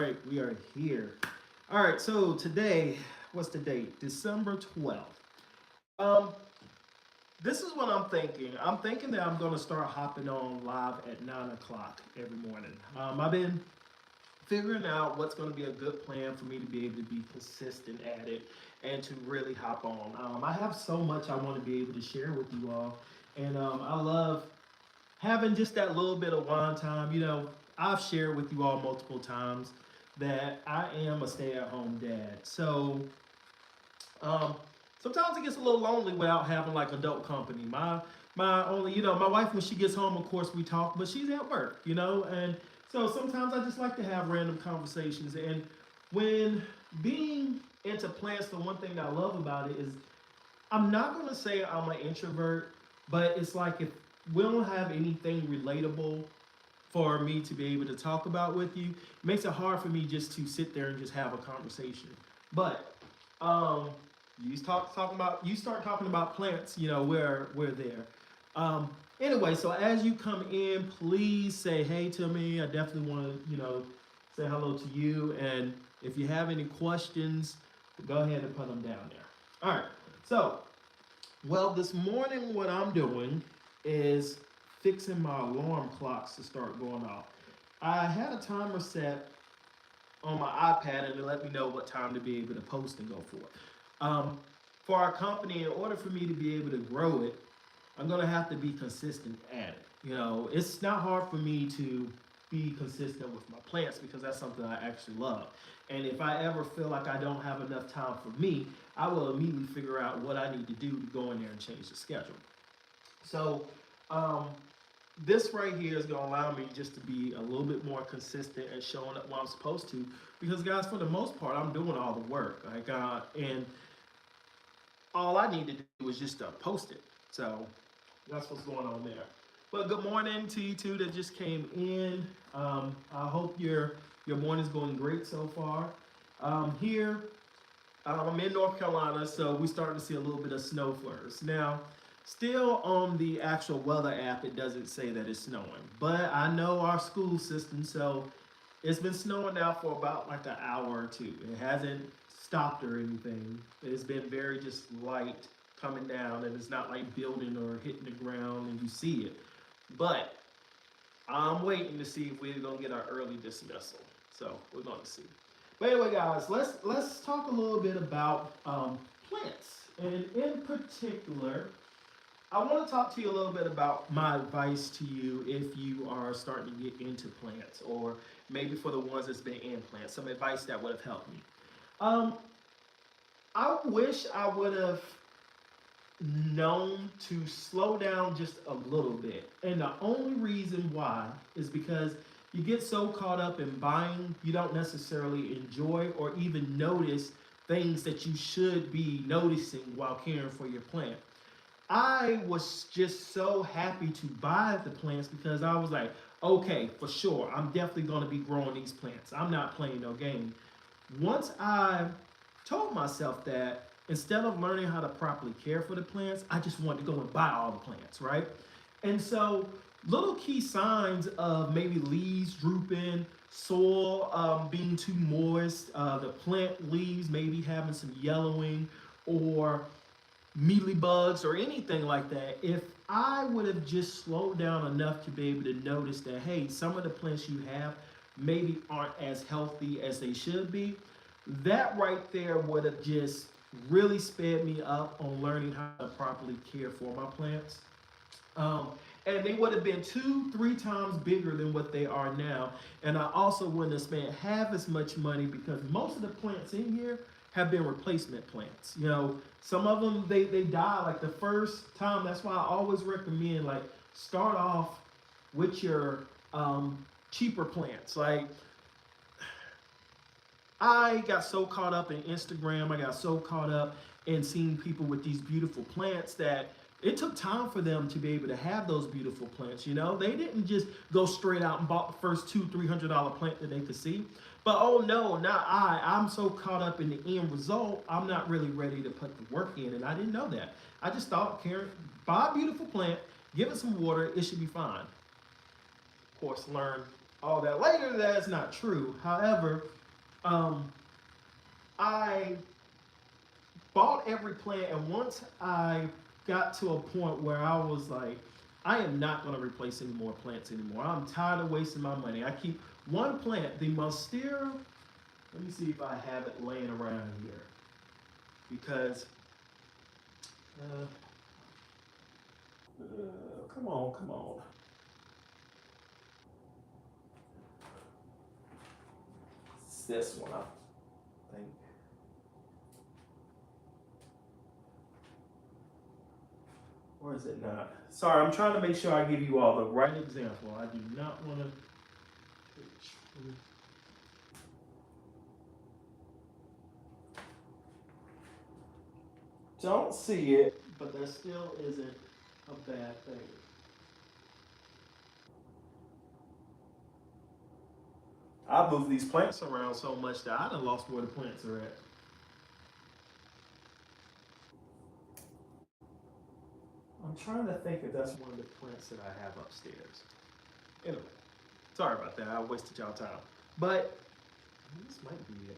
right, we are here. All right, so today, what's the date? December 12th. Um, this is what I'm thinking. I'm thinking that I'm gonna start hopping on live at 9 o'clock every morning. I've been figuring out what's gonna be a good plan for me to be able to be consistent at it and to really hop on. I have so much I want to be able to share with you all, and I love having just that little bit of wine time. I've shared with you all multiple times that I am a stay-at-home dad. So um, sometimes it gets a little lonely without having like adult company. My only, my wife when she gets home, of course we talk, but she's at work, and so sometimes I just like to have random conversations. And when being into plants, the one thing that I love about it is I'm not gonna say I'm an introvert, but it's like if we don't have anything relatable for me to be able to talk about with you, it makes it hard for me just to sit there and just have a conversation. But um, you start talking about plants, we're there. Anyway, so as you come in, please say hey to me. I definitely want to, say hello to you. And if you have any questions, go ahead and put them down there. All right. So, well, this morning, what I'm doing is fixing my alarm clocks to start going off. I had a timer set on my iPad and it let me know what time to be able to post and go for. For our company, in order for me to be able to grow it, I'm gonna have to be consistent at it. It's not hard for me to be consistent with my plants because that's something I actually love. And if I ever feel like I don't have enough time for me, I will immediately figure out what I need to do to go in there and change the schedule. So, um, this right here is going to allow me just to be a little bit more consistent and showing up when I'm supposed to. Because, guys, for the most part, I'm doing all the work. And all I need to do is just post it. So that's what's going on there. But good morning to you two that just came in. I hope your morning's going great so far. Here, I'm in North Carolina, so we're starting to see a little bit of snow flurries. Now, still on the actual weather app, it doesn't say that it's snowing. But I know our school system, so it's been snowing now for about like an hour or two. It hasn't stopped or anything. It's been very just light coming down, and it's not like building or hitting the ground and you see it. But I'm waiting to see if we're gonna get our early dismissal. So we're gonna see. But anyway, guys, let's talk a little bit about plants, and in particular, I want to talk to you a little bit about my advice to you if you are starting to get into plants, or maybe for the ones that's been in plants, some advice that would have helped me. Um, I wish I would have known to slow down just a little bit. And the only reason why is because you get so caught up in buying, you don't necessarily enjoy or even notice things that you should be noticing while caring for your plant. I was just so happy to buy the plants because I was like, okay, for sure, I'm definitely going to be growing these plants. I'm not playing no game. Once I told myself that, instead of learning how to properly care for the plants, I just wanted to go and buy all the plants, right? And so, little key signs of maybe leaves drooping, soil being too moist, the plant leaves maybe having some yellowing, or mealy bugs or anything like that. If I would have just slowed down enough to be able to notice that, hey, some of the plants you have maybe aren't as healthy as they should be, that right there would have just really sped me up on learning how to properly care for my plants. Um, and they would have been 2, 3 times bigger than what they are now. And I also wouldn't have spent half as much money because most of the plants in here have been replacement plants. Some of them they die like the first time. That's why I always recommend like start off with your cheaper plants. Like I got so caught up in Instagram, I got so caught up in seeing people with these beautiful plants that it took time for them to be able to have those beautiful plants. They didn't just go straight out and bought the first $200, $300 plant that they could see. But oh no, not I. I'm so caught up in the end result, I'm not really ready to put the work in, and I didn't know that. I just thought, Karen, buy a beautiful plant, give it some water, it should be fine. Of course, learn all that later. That's not true. However, um, I bought every plant, and once I got to a point where I was like, I am not going to replace any more plants anymore. I'm tired of wasting my money. I keep one plant, the Monstera. Let me see if I have it laying around here, because come on, come on. It's this one, I think. Or is it not? Sorry, I'm trying to make sure I give you all the right example. I do not want to. Don't see it, but that still isn't a bad thing. I moved these plants around so much that I done lost where the plants are at. I'm trying to think if that's one of the plants that I have upstairs. Anyway, sorry about that. I wasted y'all time. But this might be it.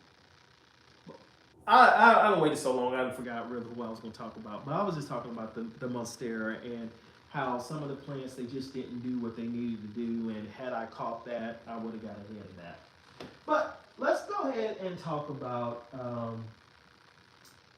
I don't waited so long. I forgot really what I was going to talk about. But I was just talking about the Monstera and how some of the plants, they just didn't do what they needed to do. And had I caught that, I would have got ahead of that. But let's go ahead and talk about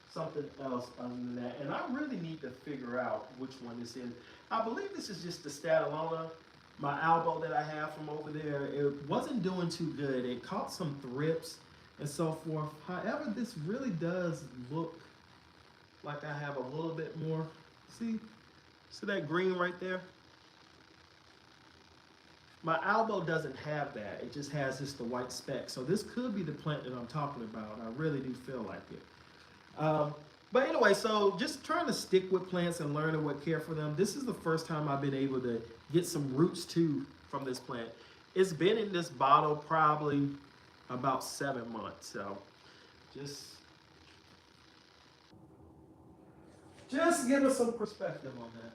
something else other than that. And I really need to figure out which one this is. I believe this is just the Statalona, my elbow that I have from over there. It wasn't doing too good. It caught some thrips and so forth. However, this really does look like I have a little bit more. See that green right there? My elbow doesn't have that. It just has just the white speck. So this could be the plant that I'm talking about. I really do feel like it. But anyway, so just trying to stick with plants and learning what care for them. This is the first time I've been able to get some roots too from this plant. It's been in this bottle probably about 7 months. So just give us some perspective on that.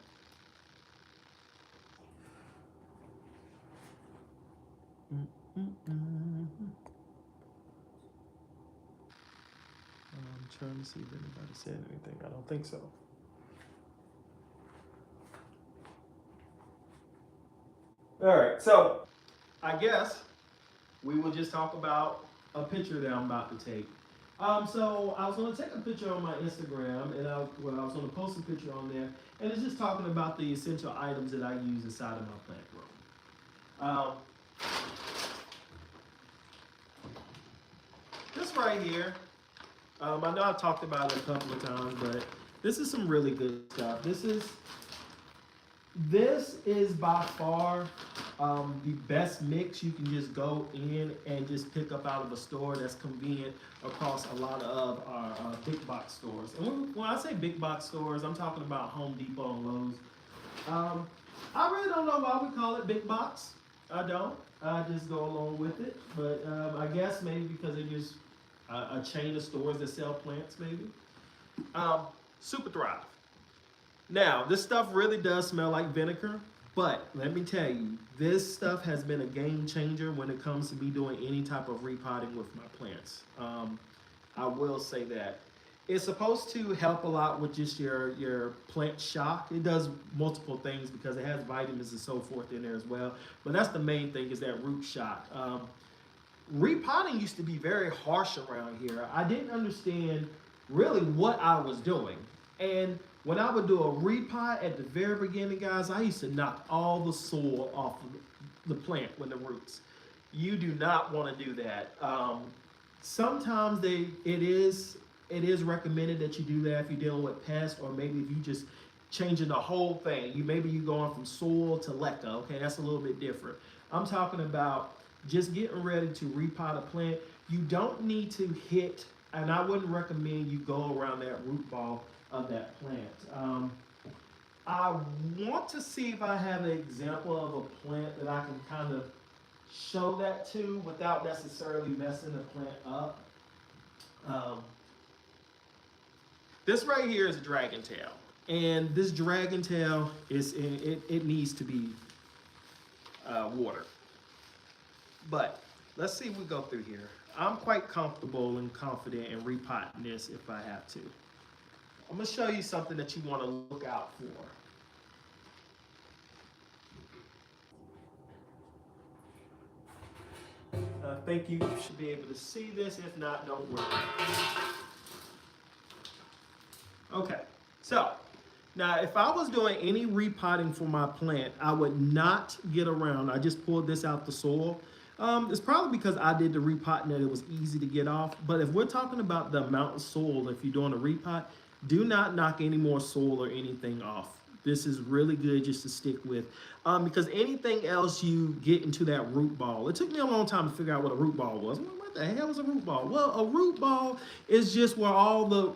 I'm trying to see if anybody said anything. I don't think so. All right, so I guess we will just talk about a picture that I'm about to take. So I was going to take a picture on my Instagram, and I was going to post a picture on there, and it's just talking about the essential items that I use inside of my plant room. This right here, I know I've talked about it a couple of times, but this is some really good stuff. This is by far the best mix you can just go in and just pick up out of a store that's convenient across a lot of our big box stores. And when I say big box stores, I'm talking about Home Depot and Lowe's. I really don't know why we call it big box. I don't. I just go along with it. But I guess maybe because it is a chain of stores that sell plants, maybe. Super Thrive. Now, this stuff really does smell like vinegar, but let me tell you, this stuff has been a game changer when it comes to me doing any type of repotting with my plants. I will say that. It's supposed to help a lot with just your plant shock. It does multiple things because it has vitamins and so forth in there as well. But that's the main thing, is that root shock. Repotting used to be very harsh around here. I didn't understand really what I was doing. And when I would do a repot at the very beginning, guys, I used to knock all the soil off of the plant with the roots. You do not want to do that. Sometimes it is recommended that you do that if you're dealing with pests, or maybe if you just changing the whole thing. Maybe you're going from soil to leca. Okay, that's a little bit different. I'm talking about just getting ready to repot a plant. You don't need to hit, and I wouldn't recommend you go around that root ball of that plant. I want to see if I have an example of a plant that I can kind of show that to without necessarily messing the plant up. This right here is a dragon tail, and this dragon tail it needs to be watered. But let's see if we go through here. I'm quite comfortable and confident in repotting this if I have to. I'm gonna show you something that you want to look out for. I think you should be able to see this. If not, don't worry. Okay, so now if I was doing any repotting for my plant, I would not get around. I just pulled this out the soil. It's probably because I did the repotting that it was easy to get off. But if we're talking about the amount of soil, if you're doing a repot, do not knock any more soil or anything off. This is really good just to stick with, because anything else you get into that root ball. It took me a long time to figure out what a root ball was. What the hell is a root ball? Well, a root ball is just where all the,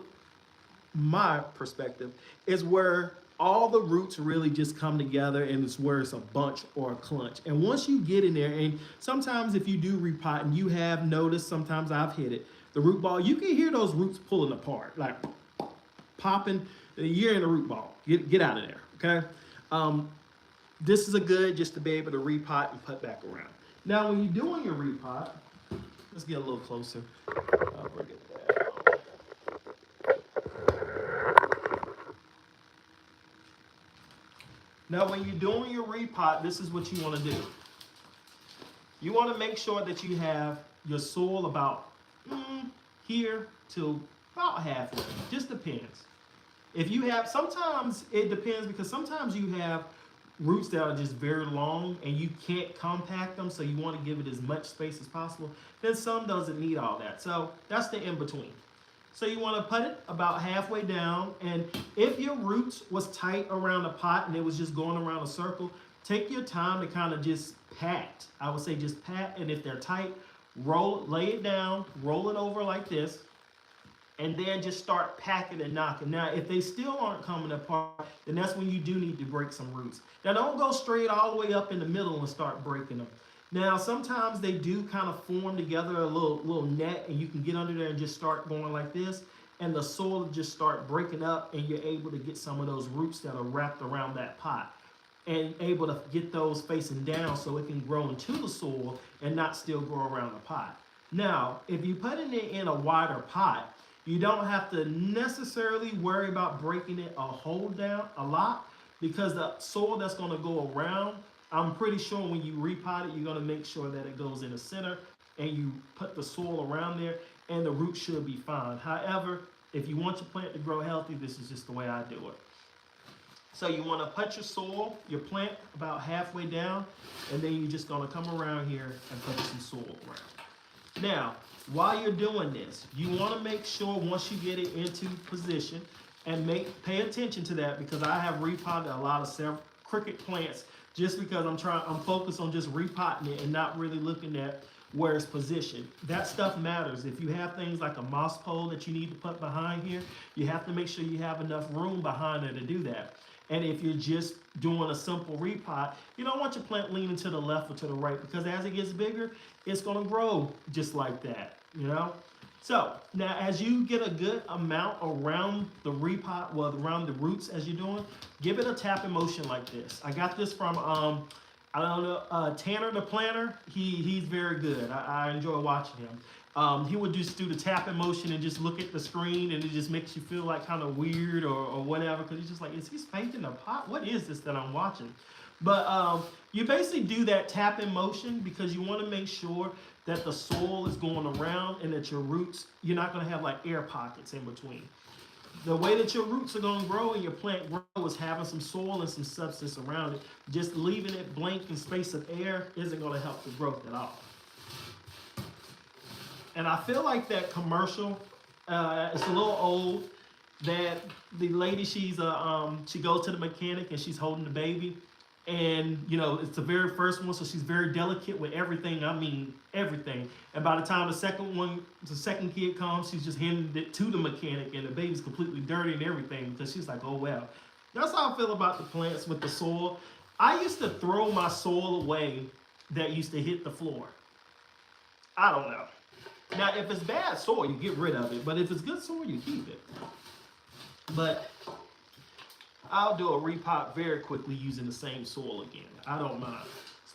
my perspective, is where all the roots really just come together, and it's where it's a bunch or a clunch. And once you get in there, and sometimes if you do repot and you have noticed, sometimes I've hit it, the root ball, you can hear those roots pulling apart, like popping. You're in a root ball. Get out of there, okay? This is a good just to be able to repot and put back around. Now, when you're doing your repot, let's get a little closer. I'll bring it down. Now, when you're doing your repot, this is what you want to do. You want to make sure that you have your soil about here to about halfway. Just depends. If you have, sometimes it depends, because sometimes you have roots that are just very long and you can't compact them, so you want to give it as much space as possible. Then some doesn't need all that. So that's the in-between. So you want to put it about halfway down, and if your roots was tight around the pot and it was just going around a circle, take your time to kind of just pat. I would say just pat, and if they're tight, lay it down, roll it over like this, and then just start packing and knocking. Now, if they still aren't coming apart, then that's when you do need to break some roots. Now, don't go straight all the way up in the middle and start breaking them. Now, sometimes they do kind of form together a little net, and you can get under there and just start going like this, and the soil just start breaking up, and you're able to get some of those roots that are wrapped around that pot, and able to get those facing down so it can grow into the soil and not still grow around the pot. Now, if you put it in a wider pot, you don't have to necessarily worry about breaking it a lot, because the soil that's going to go around, I'm pretty sure when you repot it, you're going to make sure that it goes in the center, and you put the soil around there, and the roots should be fine. However, if you want your plant to grow healthy, this is just the way I do it. So you want to put your soil, your plant, about halfway down, and then you're just going to come around here and put some soil around. Now, while you're doing this, you want to make sure once you get it into position, and pay attention to that, because I have repotted a lot of cricket plants just because I'm focused on just repotting it and not really looking at where it's positioned. That stuff matters. If you have things like a moss pole that you need to put behind here, you have to make sure you have enough room behind there to do that. And if you're just doing a simple repot, you don't want your plant leaning to the left or to the right, because as it gets bigger, it's going to grow just like that, you know? So now as you get a good amount around the repot, well, around the roots as you're doing, give it a tapping motion like this. I got this from, I don't know, Tanner the Planter. He's very good. I enjoy watching him. He would just do the tapping motion and just look at the screen, and it just makes you feel like kind of weird or whatever, because he's just like, is he painting a pot? What is this that I'm watching? But you basically do that tapping motion because you want to make sure that the soil is going around, and that your roots, you're not going to have like air pockets in between. The way that your roots are going to grow and your plant grow is having some soil and some substance around it. Just leaving it blank in space of air isn't going to help the growth at all. And I feel like that commercial, it's a little old, that the lady, she goes to the mechanic and she's holding the baby. And, you know, it's the very first one, so she's very delicate with everything. I mean, everything. And by the time the second kid comes, she's just handing it to the mechanic, and the baby's completely dirty and everything, because she's like, oh, well. That's how I feel about the plants with the soil. I used to throw my soil away that used to hit the floor. I don't know. Now, if it's bad soil, you get rid of it. But if it's good soil, you keep it. But I'll do a repot very quickly using the same soil again. I don't mind.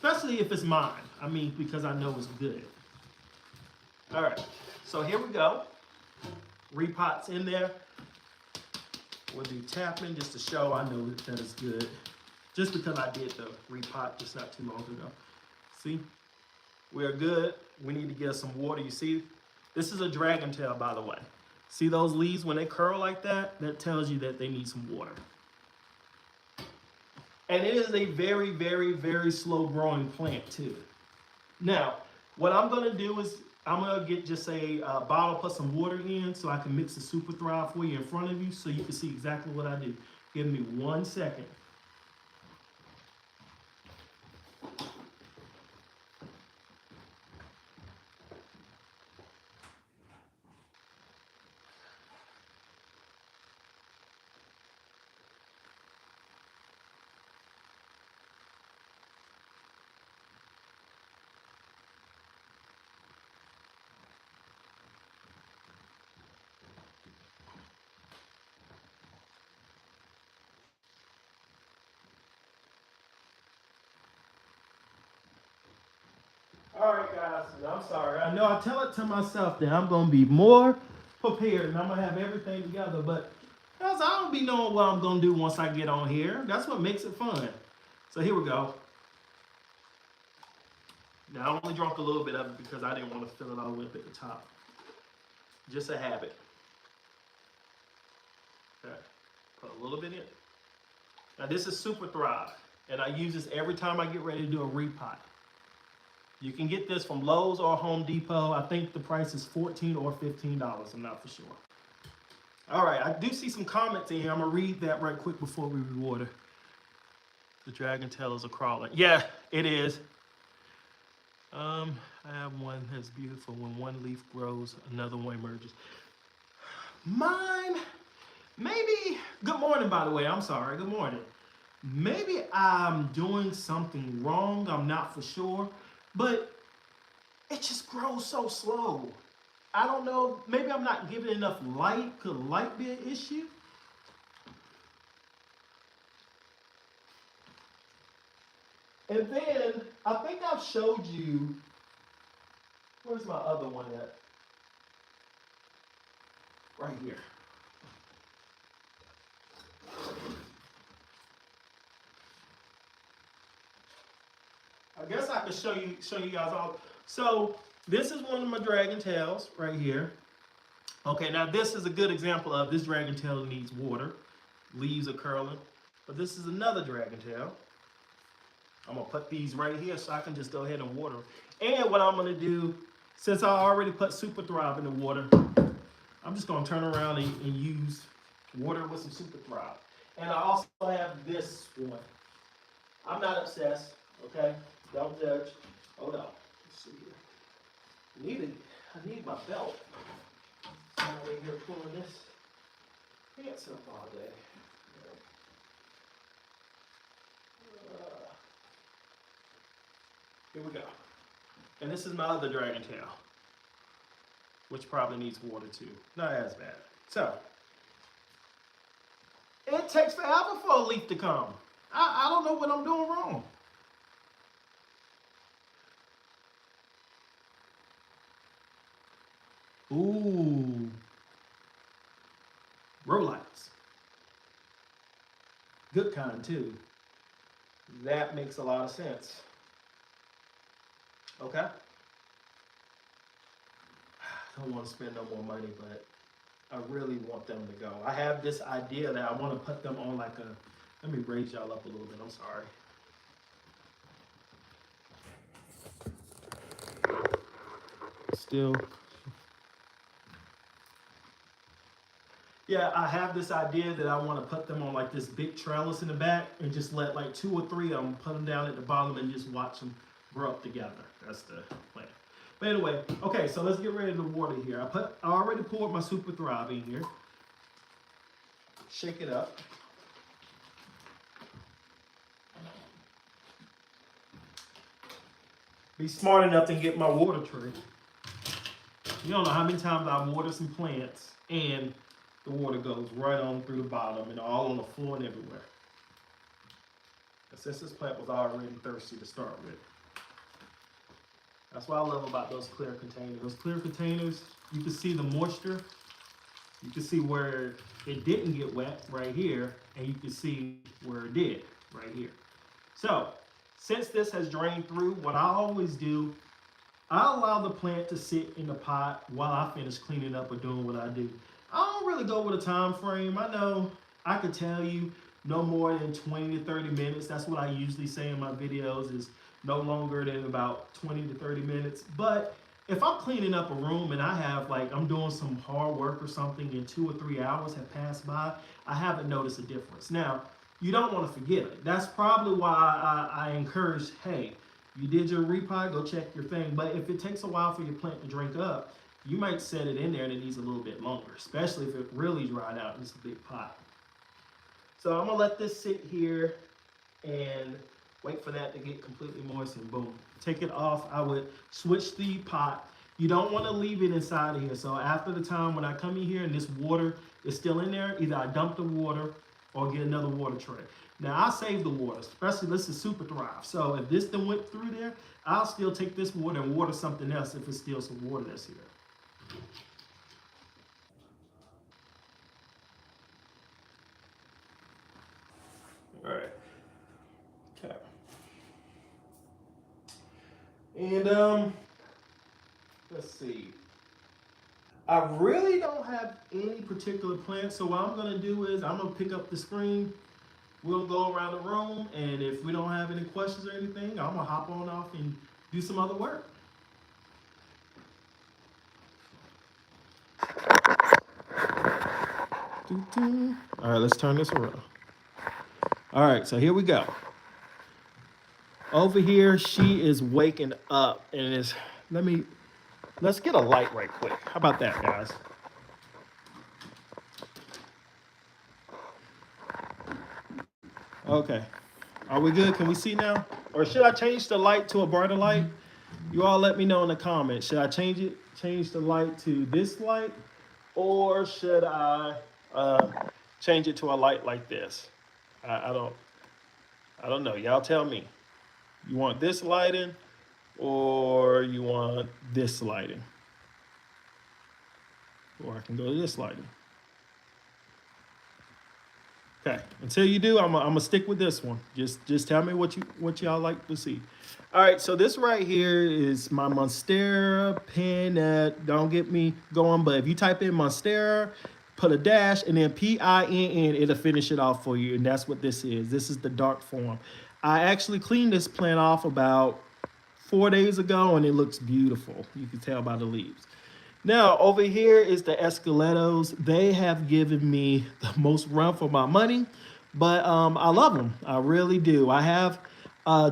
especially if it's mine. I mean, because I know it's good. All right, so here we go. Repot's in there. We'll do tapping just to show I know that it's good. Just because I did the repot just not too long ago. See, we're good. We need to get some water. You see, this is a dragon tail, by the way. See those leaves when they curl like that? That tells you that they need some water. And it is a very, very, very slow growing plant too. Now, what I'm gonna do is I'm gonna get just a bottle, put some water in so I can mix the Super Thrive for you in front of you so you can see exactly what I do. Give me 1 second. All right, guys, I'm sorry. I know I tell it to myself that I'm going to be more prepared and I'm going to have everything together, but guys, I don't be knowing what I'm going to do once I get on here. That's what makes it fun. So here we go. Now, I only drank a little bit of it because I didn't want to fill it all the way up at the top. Just a habit. Okay, put a little bit in. Now, this is Super Thrive, and I use this every time I get ready to do a repot. You can get this from Lowe's or Home Depot. I think the price is $14 or $15. I'm not for sure. All right, I do see some comments in here. I'm going to read that right quick before we rewater. The dragon tails are crawling. Yeah, it is. I have one that's beautiful. When one leaf grows, another one emerges. Mine, maybe, good morning, by the way. I'm sorry, good morning. Maybe I'm doing something wrong. I'm not for sure. But it just grows so slow. I don't know. Maybe I'm not giving enough light. Could light be an issue? And then I think I've showed you. Where's my other one at? Right here. I guess I could show you guys all. So this is one of my dragon tails right here. Okay, now this is a good example of this dragon tail needs water. Leaves are curling. But this is another dragon tail. I'm gonna put these right here so I can just go ahead and water. And what I'm gonna do, since I already put Super Thrive in the water, I'm just gonna turn around and use water with some Super Thrive. And I also have this one. I'm not obsessed, okay? Don't judge. Hold on. Let's see here. I need my belt. I'm over here pulling this pants up all day. Here we go. And this is my other dragon tail, which probably needs water too. Not as bad. So, it takes forever for a leaf to come. I don't know what I'm doing wrong. Ooh. Grow lights. Good kind too. That makes a lot of sense. Okay. I don't want to spend no more money, but I really want them to go. I have this idea that I want to put them on like a, let me raise y'all up a little bit, I'm sorry. Still. Yeah, I have this idea that I want to put them on like this big trellis in the back and just let like 2 or 3 of them, put them down at the bottom and just watch them grow up together. That's the plan. But anyway, okay, so let's get ready to water here. I already poured my Super Thrive in here. Shake it up. Be smart enough to get my water tray. You don't know how many times I've watered some plants and the water goes right on through the bottom and all on the floor and everywhere. And since this plant was already thirsty to start with. That's what I love about those clear containers. Those clear containers, you can see the moisture. You can see where it didn't get wet right here, and you can see where it did right here. So, since this has drained through, what I always do, I allow the plant to sit in the pot while I finish cleaning up or doing what I do. I don't really go with a time frame. I know I could tell you no more than 20 to 30 minutes. That's what I usually say in my videos, is no longer than about 20 to 30 minutes. But if I'm cleaning up a room and I have, like, I'm doing some hard work or something and 2 or 3 hours have passed by, I haven't noticed a difference. Now, you don't want to forget it. That's probably why I encourage, hey, you did your repot, go check your thing. But if it takes a while for your plant to drink up, you might set it in there and it needs a little bit longer, especially if it really dried out and it's a big pot. So I'm gonna let this sit here and wait for that to get completely moist, and boom, take it off. I would switch the pot. You don't want to leave it inside of here. So after the time when I come in here and this water is still in there, either I dump the water or get another water tray. Now I save the water, especially this is Super Thrive. So if this then went through there, I'll still take this water and water something else if it's still some water that's here. All right. Okay. And let's see. I really don't have any particular plan. So what I'm gonna do is I'm gonna pick up the screen. We'll go around the room, and if we don't have any questions or anything, I'm gonna hop on off and do some other work. All right, let's turn this around. All right, so here we go. Over here, she is waking up, and let's get a light right quick. How about that, guys? Okay. Are we good? Can we see now? Or should I change the light to a brighter light? You all let me know in the comments. Should I change the light to this light? Or should I change it to a light like this? I don't know. Y'all tell me. You want this lighting or you want this lighting? Or I can go to this lighting. Okay, until you do, I'm gonna stick with this one. Just tell me what y'all like to see. All right, so this right here is my Monstera pen. Don't get me going, but if you type in Monstera, put a dash and then PINN, it'll finish it off for you, and that's what this is. This is the dark form. I actually cleaned this plant off about 4 days ago, and it looks beautiful. You can tell by the leaves. Now, over here is the Escaletos. They have given me the most run for my money, but I love them. I really do. I have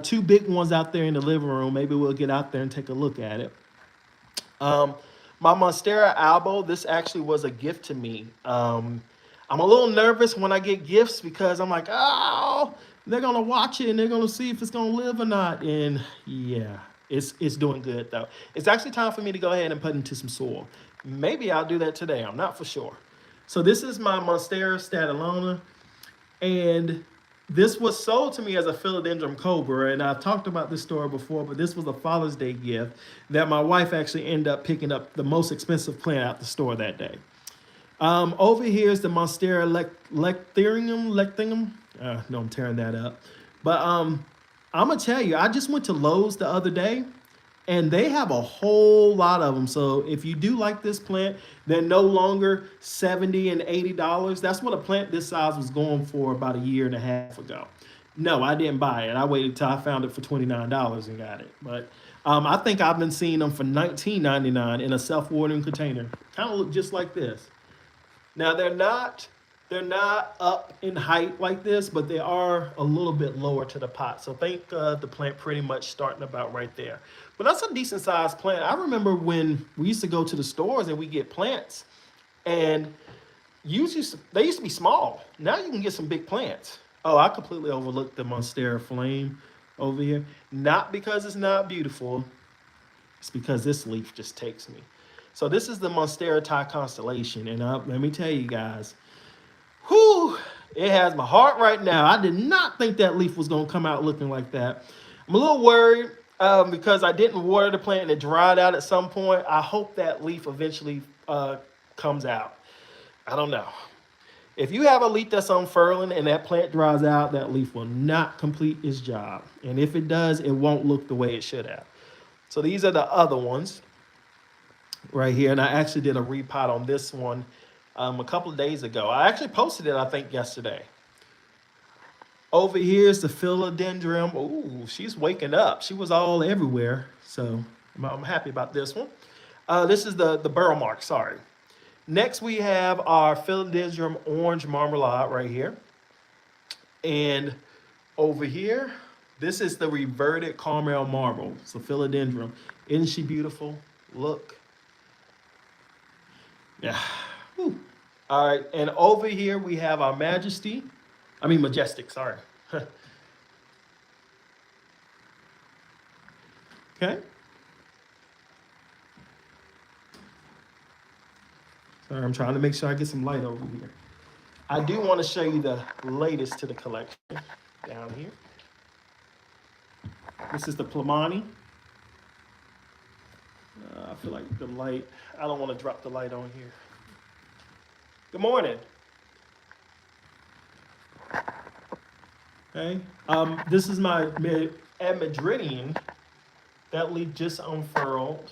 2 big ones out there in the living room. Maybe we'll get out there and take a look at it. My Monstera Albo, this actually was a gift to me. I'm a little nervous when I get gifts because I'm like, oh, they're going to watch it and they're going to see if it's going to live or not. And yeah. It's doing good, though. It's actually time for me to go ahead and put into some soil. Maybe I'll do that today. I'm not for sure. So this is my Monstera statulona. And this was sold to me as a philodendron cobra. And I've talked about this story before, but this was a Father's Day gift that my wife actually ended up picking up the most expensive plant out the store that day. Over here is the Monstera lecthinum. No, I'm tearing that up. But I'm going to tell you, I just went to Lowe's the other day, and they have a whole lot of them. So if you do like this plant, they're no longer $70 and $80. That's what a plant this size was going for about a year and a half ago. No, I didn't buy it. I waited till I found it for $29 and got it. But I think I've been seeing them for $19.99 in a self-watering container. Kind of look just like this. Now, they're not up in height like this, but they are a little bit lower to the pot. So think the plant pretty much starting about right there. But that's a decent sized plant. I remember when we used to go to the stores and we get plants, and they used to be small. Now you can get some big plants. Oh, I completely overlooked the Monstera Flame over here. Not because it's not beautiful. It's because this leaf just takes me. So this is the Monstera Thai Constellation. And let me tell you guys, whew, it has my heart right now. I did not think that leaf was going to come out looking like that. I'm a little worried. because I didn't water the plant and it dried out at some point. I hope that leaf eventually comes out. I don't know. If you have a leaf that's unfurling and that plant dries out, that leaf will not complete its job. And if it does, it won't look the way it should have. So these are the other ones right here. And I actually did a repot on this one a couple of days ago. I actually posted it, I think, yesterday. Over here is the philodendron. Ooh, she's waking up. She was all everywhere. So I'm happy about this one. This is the burrow mark, sorry. Next, we have our philodendron orange marmalade right here. And over here, this is the reverted caramel marble. So philodendron. Isn't she beautiful? Look. Yeah. Whew. All right. And over here, we have our majestic, sorry. Okay. Sorry, I'm trying to make sure I get some light over here. I do want to show you the latest to the collection down here. This is the Plamani. I feel like the light, I don't want to drop the light on here. Good morning. Okay. This is my Madridian. That leaf just unfurled,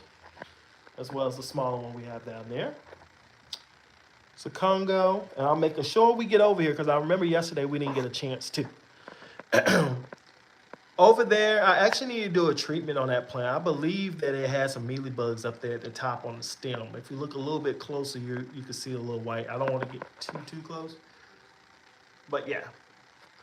as well as the smaller one we have down there. It's a Congo, and I'm making sure we get over here because I remember yesterday we didn't get a chance to. Over there, I actually need to do a treatment on that plant. I believe that it has some mealybugs up there at the top on the stem. If you look a little bit closer, you can see a little white. I don't want to get too close. But yeah,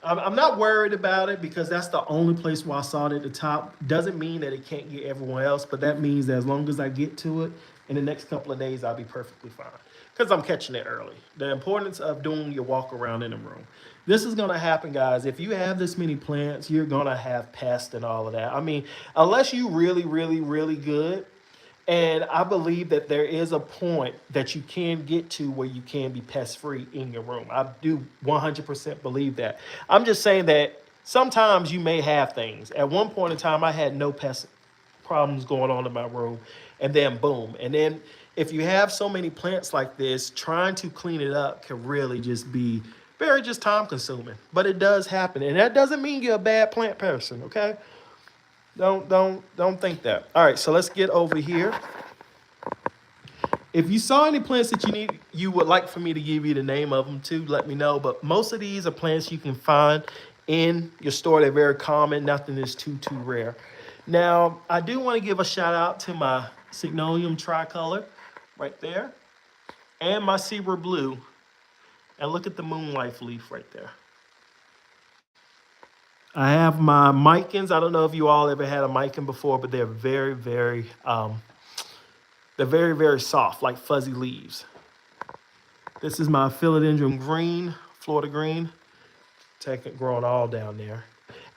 I'm not worried about it because that's the only place where I saw it at the top. Doesn't mean that it can't get everywhere else, but that means that as long as I get to it in the next couple of days, I'll be perfectly fine because I'm catching it early. The importance of doing your walk around in the room. This is going to happen, guys. If you have this many plants, you're going to have pests and all of that. I mean, unless you really, really, really good. And I believe that there is a point that you can get to where you can be pest-free in your room. I do 100% believe that. I'm just saying that sometimes you may have things. At one point in time, I had no pest problems going on in my room. And then boom. And then if you have so many plants like this, trying to clean it up can really just be very just time consuming. But it does happen. And that doesn't mean you're a bad plant person, okay? Don't think that. All right, so let's get over here. If you saw any plants that you would like for me to give you the name of them too, let me know. But most of these are plants you can find in your store. They're very common. Nothing is too rare. Now, I do want to give a shout out to my Signolium tricolor right there and my Zebra blue. And look at the moonlight leaf right there. I have my Micans. I don't know if you all ever had a Mican before, but they're very, very soft, like fuzzy leaves. This is my philodendron green, Florida green. Growing all down there.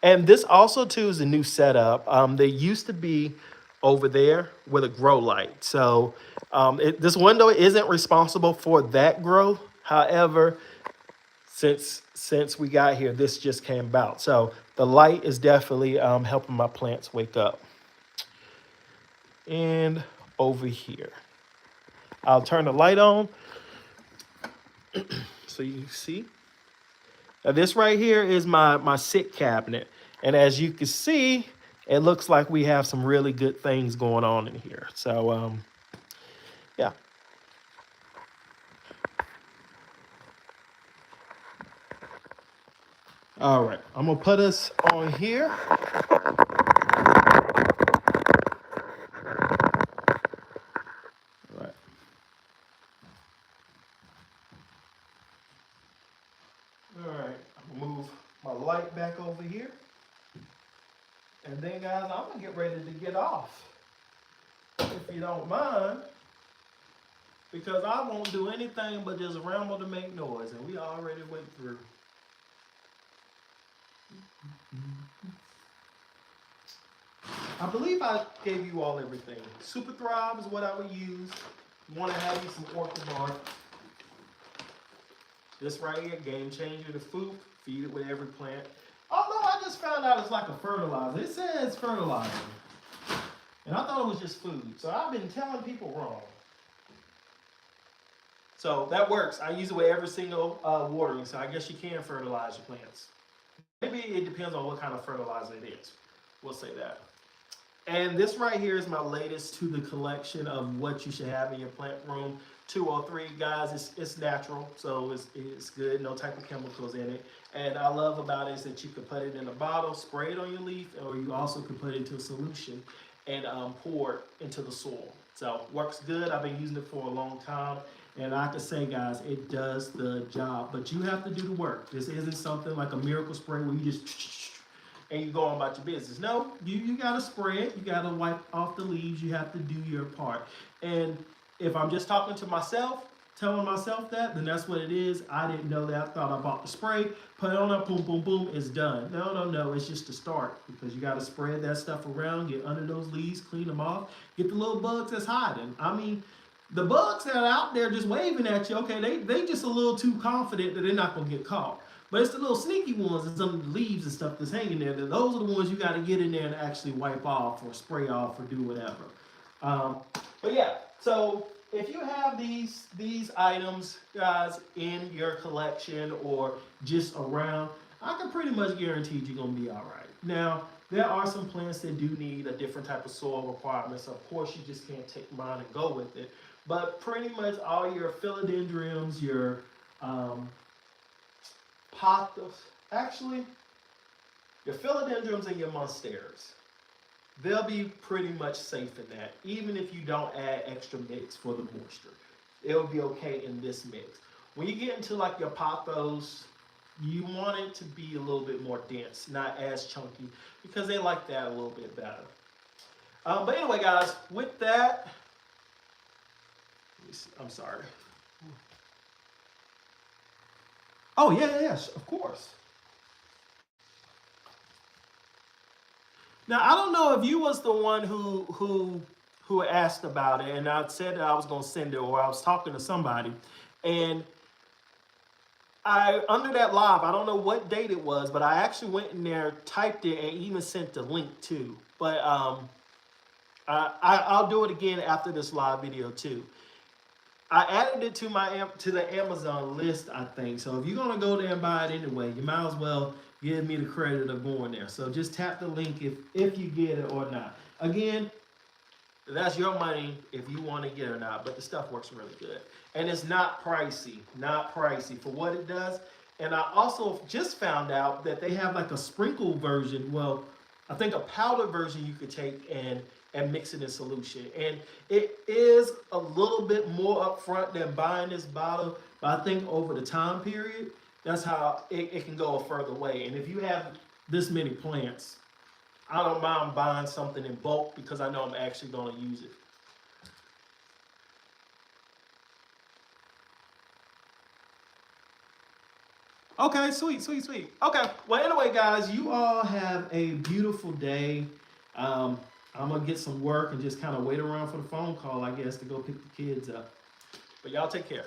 And this also, too, is a new setup. They used to be over there with a grow light. So this window isn't responsible for that growth. However, since we got here, this just came about. So the light is definitely helping my plants wake up. And over here, I'll turn the light on so you can see. Now this right here is my sit cabinet. And as you can see, it looks like we have some really good things going on in here. So, yeah. All right, I'm gonna put us on here. All right. All right, I'm gonna move my light back over here. And then guys, I'm gonna get ready to get off. If you don't mind. Because I won't do anything but just ramble to make noise. And we already went through. I believe I gave you all everything. Super Thrive is what I would use. You want to have you some orchid bark. This right here, Game Changer, the food. Feed it with every plant. Although I just found out it's like a fertilizer. It says fertilizer. And I thought it was just food. So I've been telling people wrong. So that works. I use it with every single watering. So I guess you can fertilize your plants. Maybe it depends on what kind of fertilizer it is. We'll say that. And this right here is my latest to the collection of what you should have in your plant room. 203, guys, it's natural, so it's good, no type of chemicals in it. And I love about it is that you can put it in a bottle, spray it on your leaf, or you also can put it into a solution and pour it into the soil. So works good. I've been using it for a long time. And I have to say, guys, it does the job, but you have to do the work. This isn't something like a miracle spray where you just and you go on about your business. No, you got to spray it. You got to wipe off the leaves. You have to do your part. And if I'm just talking to myself, telling myself that, then that's what it is. I didn't know that. I thought I bought the spray, put it on up, boom, boom, boom, it's done. No, it's just a start because you got to spread that stuff around, get under those leaves, clean them off, get the little bugs that's hiding. I mean, the bugs that are out there just waving at you, okay, they just a little too confident that they're not going to get caught. But it's the little sneaky ones and some of the leaves and stuff that's hanging there. Those are the ones you got to get in there and actually wipe off or spray off or do whatever. But yeah, so if you have these items, guys, in your collection or just around, I can pretty much guarantee you're going to be all right. Now, there are some plants that do need a different type of soil requirements. Of course, you just can't take mine and go with it. But pretty much all your philodendrons, your pothos, actually, your philodendrons and your monsteras, they'll be pretty much safe in that, even if you don't add extra mix for the moisture. It'll be okay in this mix. When you get into like your pothos, you want it to be a little bit more dense, not as chunky, because they like that a little bit better. But anyway, guys, with that, I'm sorry. Oh, yes, of course. Now, I don't know if you was the one who asked about it, and I said that I was going to send it, or I was talking to somebody, and under that live, I don't know what date it was, but I actually went in there, typed it, and even sent the link too. But I'll do it again after this live video too. I added it to the Amazon list, I think. So if you're gonna go there and buy it anyway, you might as well give me the credit of going there. So just tap the link if you get it or not. Again, that's your money if you want to get it or not, but the stuff works really good. And it's not pricey for what it does. And I also just found out that they have like a sprinkle version. Well, I think a powder version you could take and mix it in solution. And it is a little bit more upfront than buying this bottle, but I think over the time period, that's how it can go a further way. And if you have this many plants, I don't mind buying something in bulk because I know I'm actually going to use it. Okay, sweet. Okay, well, anyway, guys, you all have a beautiful day. I'm going to get some work and just kind of wait around for the phone call, I guess, to go pick the kids up. But y'all take care.